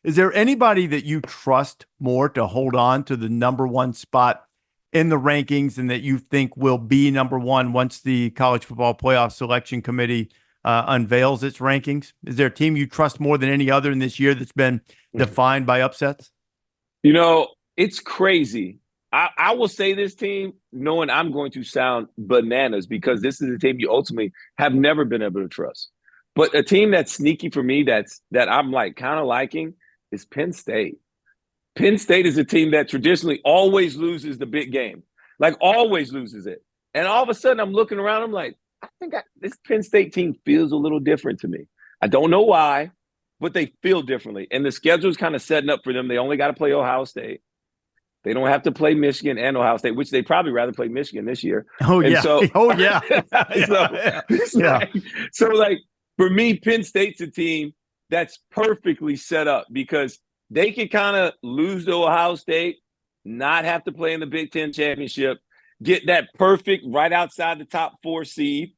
Is there anybody that you trust more to hold on to the number one spot in the rankings and that you think will be number one once the College Football Playoff Selection Committee unveils its rankings? Is there a team you trust more than any other in this year that's been defined by upsets? It's crazy. I will say this team, knowing I'm going to sound bananas because this is a team you ultimately have never been able to trust. But a team that's sneaky for me that I'm like kind of liking is Penn State. Penn State is a team that traditionally always loses the big game, like always loses it. And all of a sudden I'm looking around, I'm like, I think this Penn State team feels a little different to me. I don't know why, but they feel differently. And the schedule is kind of setting up for them. They only got to play Ohio State. They don't have to play Michigan and Ohio State, which they probably rather play Michigan this year. Oh, and yeah. So, oh, yeah. So, for me, Penn State's a team that's perfectly set up because they can kind of lose to Ohio State, not have to play in the Big Ten championship, get that perfect right outside the top 4 seed,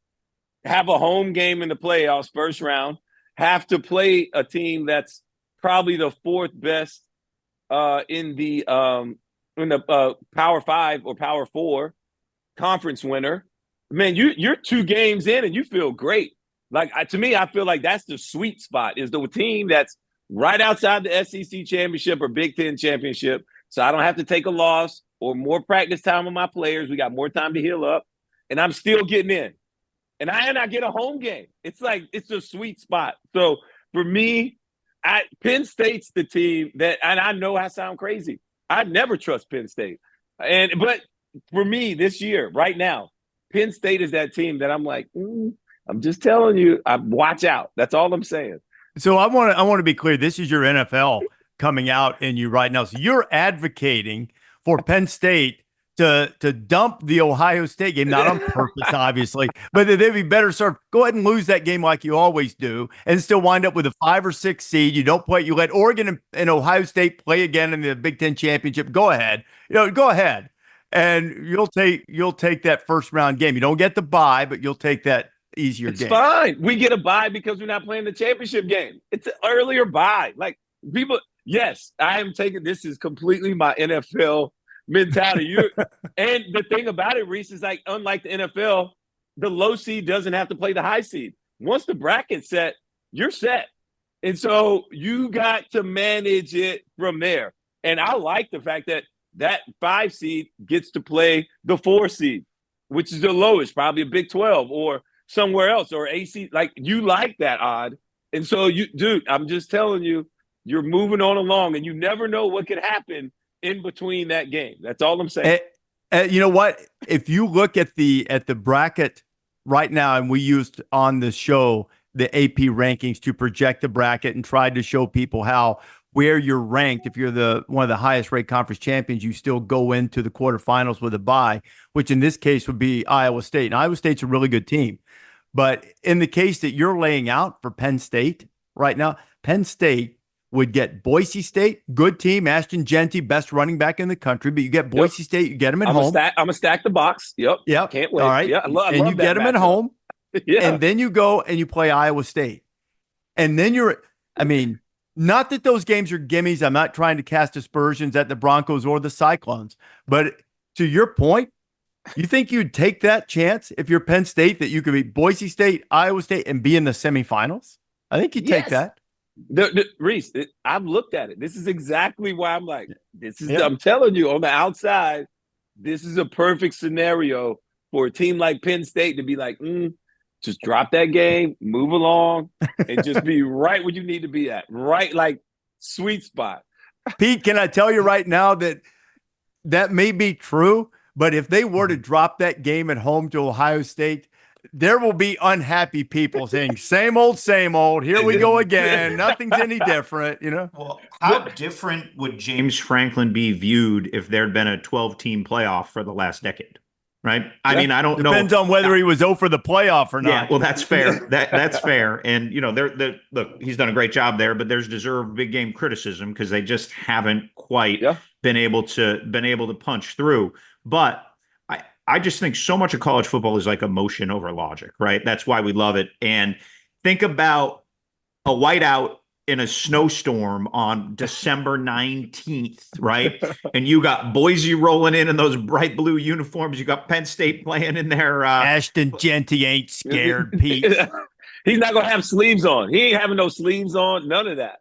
have a home game in the playoffs, first round, have to play a team that's probably the 4th best in the Power 5 or Power 4 conference winner. Man, you're 2 games in and you feel great. To me, I feel like that's the sweet spot, is the team that's right outside the SEC championship or Big Ten championship. So I don't have to take a loss or more practice time with my players. We got more time to heal up, and I'm still getting in. And I get a home game. It's a sweet spot. So for me, Penn State's the team that, and I know I sound crazy. I never trust Penn State. But for me this year, right now, Penn State is that team that I'm like, I'm just telling you, watch out. That's all I'm saying. So I want to be clear. This is your NFL coming out in you right now. So you're advocating for Penn State to dump the Ohio State game, not on purpose, obviously, but that they'd be better served. Go ahead and lose that game like you always do, and still wind up with a 5 or 6 seed. You don't play. You let Oregon and Ohio State play again in the Big Ten championship. Go ahead, go ahead, and you'll take that first round game. You don't get the bye, but you'll take that easier game. It's fine. We get a bye because we're not playing the championship game. It's an earlier bye. Yes, I am taking this is completely my NFL mentality. And the thing about it, Rece, is unlike the NFL, the low seed doesn't have to play the high seed. Once the bracket's set, you're set. And so you got to manage it from there. And I like the fact that 5 seed gets to play the 4 seed, which is the lowest, probably a Big 12 or somewhere else, or AC. You like that odd. And so I'm just telling you, you're moving on along, and you never know what could happen in between that game. That's all I'm saying. You know what? If you look at the bracket right now, and we used on the show the AP rankings to project the bracket and tried to show people where you're ranked. If you're one of the highest ranked conference champions, you still go into the quarterfinals with a bye, which in this case would be Iowa State. And Iowa State's a really good team. But in the case that you're laying out for Penn State right now, Penn State would get Boise State, good team, Ashton Genty, best running back in the country. But you get Boise State, you get them at home. I'm going to stack the box. Yep. Can't wait. All right. Yeah, I love you get them at home. Yeah. And then you go and you play Iowa State. And then not that those games are gimmies. I'm not trying to cast aspersions at the Broncos or the Cyclones. But to your point, you think you'd take that chance if you're Penn State that you could beat Boise State, Iowa State, and be in the semifinals? I think you'd take that. Rece, I've looked at it. This is exactly why I'm like, I'm telling you, on the outside, this is a perfect scenario for a team like Penn State to be like, just drop that game, move along, and just be right where you need to be at. Right, sweet spot. Pete, can I tell you right now that may be true, but if they were to drop that game at home to Ohio State, there will be unhappy people saying, same old, here we go again. Nothing's any different, Well, how different would James Franklin be viewed if there'd been a 12-team playoff for the last decade? Right? I mean, I don't know. Depends on whether he was 0 for the playoff or not. Yeah, well, that's fair. That's fair. And, look, he's done a great job there, but there's deserved big game criticism because they just haven't quite been able to punch through. But I just think so much of college football is like emotion over logic, right? That's why we love it. And think about a whiteout in a snowstorm on December 19th, right? And you got Boise rolling in those bright blue uniforms. You got Penn State playing in their Ashton Genty ain't scared, Pete. He's not gonna have sleeves on. He ain't having no sleeves on. None of that.